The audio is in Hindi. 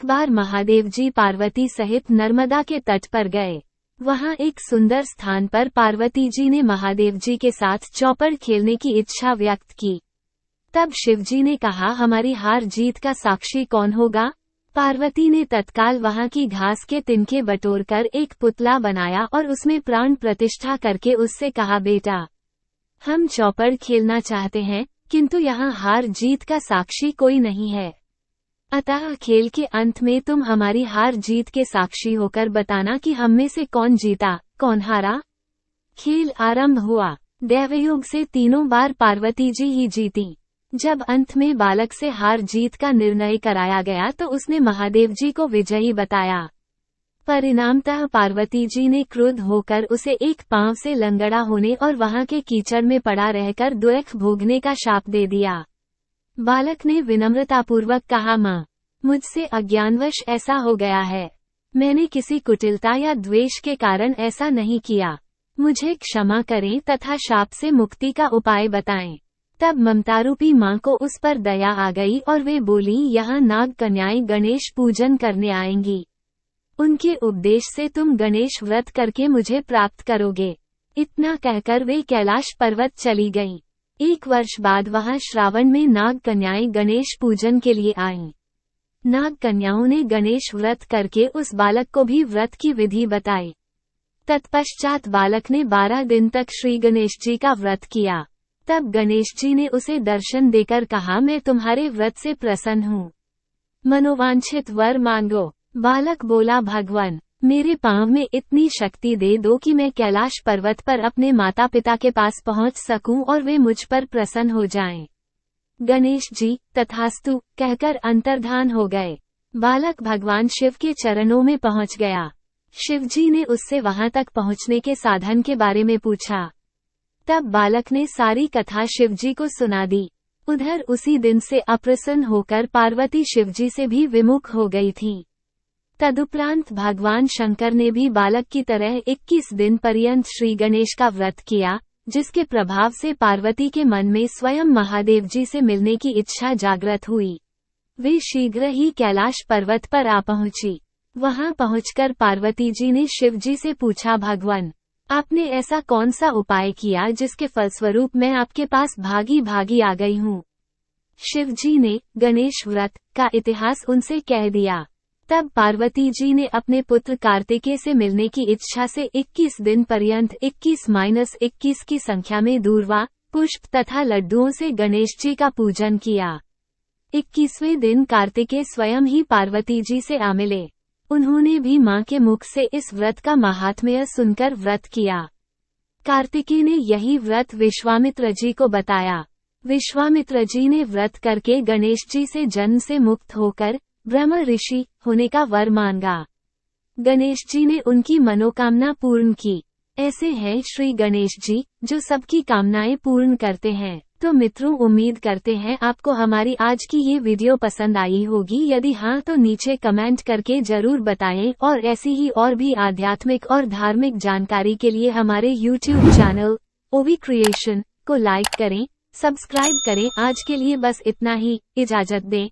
एक बार महादेव जी पार्वती सहित नर्मदा के तट पर गए। वहां एक सुंदर स्थान पर पार्वती जी ने महादेव जी के साथ चौपड़ खेलने की इच्छा व्यक्त की। तब शिवजी ने कहा, हमारी हार जीत का साक्षी कौन होगा? पार्वती ने तत्काल वहां की घास के तिनके बटोरकर एक पुतला बनाया और उसमें प्राण प्रतिष्ठा करके उससे कहा, बेटा, हम चौपड़ खेलना चाहते हैं, किंतु यहाँ हार जीत का साक्षी कोई नहीं है। अतः खेल के अंत में तुम हमारी हार जीत के साक्षी होकर बताना कि हम में से कौन जीता, कौन हारा। खेल आरंभ हुआ। दैवयोग से 3 बार पार्वती जी ही जीती। जब अंत में बालक से हार जीत का निर्णय कराया गया तो उसने महादेव जी को विजयी बताया। परिणामतः पार्वती जी ने क्रुद्ध होकर उसे एक पांव से लंगड़ा होने और वहां के कीचड़ में पड़ा रहकर दुख भोगने का शाप दे दिया। बालक ने विनम्रतापूर्वक कहा, माँ, मुझसे अज्ञानवश ऐसा हो गया है। मैंने किसी कुटिलता या द्वेष के कारण ऐसा नहीं किया। मुझे क्षमा करें तथा शाप से मुक्ति का उपाय बताएं। तब ममतारूपी माँ को उस पर दया आ गई और वे बोली, यहाँ नाग कन्याएं गणेश पूजन करने आएंगी। उनके उपदेश से तुम गणेश व्रत करके मुझे प्राप्त करोगे। इतना कहकर वे कैलाश पर्वत चली गईं। 1 वर्ष बाद वहां श्रावण में नाग कन्याएं गणेश पूजन के लिए आईं। नाग कन्याओं ने गणेश व्रत करके उस बालक को भी व्रत की विधि बताई। तत्पश्चात बालक ने 12 दिन तक श्री गणेश जी का व्रत किया। तब गणेश जी ने उसे दर्शन देकर कहा, मैं तुम्हारे व्रत से प्रसन्न हूँ। मनोवांछित वर मांगो। बालक बोला, भगवान, मेरे पांव में इतनी शक्ति दे दो कि मैं कैलाश पर्वत पर अपने माता पिता के पास पहुंच सकूं और वे मुझ पर प्रसन्न हो जाएं। गणेश जी तथास्तु कहकर अंतर्धान हो गए। बालक भगवान शिव के चरणों में पहुंच गया। शिव जी ने उससे वहां तक पहुंचने के साधन के बारे में पूछा। तब बालक ने सारी कथा शिव जी को सुना दी। उधर उसी दिन से अप्रसन्न होकर पार्वती शिव जी से भी विमुख हो गई थी। तदुपरांत भगवान शंकर ने भी बालक की तरह 21 दिन पर्यंत श्री गणेश का व्रत किया, जिसके प्रभाव से पार्वती के मन में स्वयं महादेव जी से मिलने की इच्छा जागृत हुई। वे शीघ्र ही कैलाश पर्वत पर आ पहुंची। वहां पहुंचकर पार्वती जी ने शिव जी से पूछा, भगवान, आपने ऐसा कौन सा उपाय किया जिसके फलस्वरूप मैं आपके पास भागी भागी आ गई हूँ? शिव जी ने गणेश व्रत का इतिहास उनसे कह दिया। तब पार्वती जी ने अपने पुत्र कार्तिकेय से मिलने की इच्छा से 21 दिन पर्यंत 21-21 की संख्या में दूर्वा, पुष्प तथा लड्डुओं से गणेश जी का पूजन किया। 21वें दिन कार्तिकेय स्वयं ही पार्वती जी से आ मिले। उन्होंने भी मां के मुख से इस व्रत का महात्म्य सुनकर व्रत किया। कार्तिकेय ने यही व्रत विश्वामित्र जी को बताया। विश्वामित्र जी ने व्रत करके गणेश जी से जन्म से मुक्त होकर ब्रह्म ऋषि होने का वर मांगा। गणेश जी ने उनकी मनोकामना पूर्ण की। ऐसे हैं श्री गणेश जी, जो सबकी कामनाएं पूर्ण करते हैं। तो मित्रों, उम्मीद करते हैं आपको हमारी आज की ये वीडियो पसंद आई होगी। यदि हाँ तो नीचे कमेंट करके जरूर बताएं और ऐसी ही और भी आध्यात्मिक और धार्मिक जानकारी के लिए हमारे YouTube चैनल ओवी क्रिएशन को लाइक करें, सब्सक्राइब करें। आज के लिए बस इतना ही। इजाजत दें।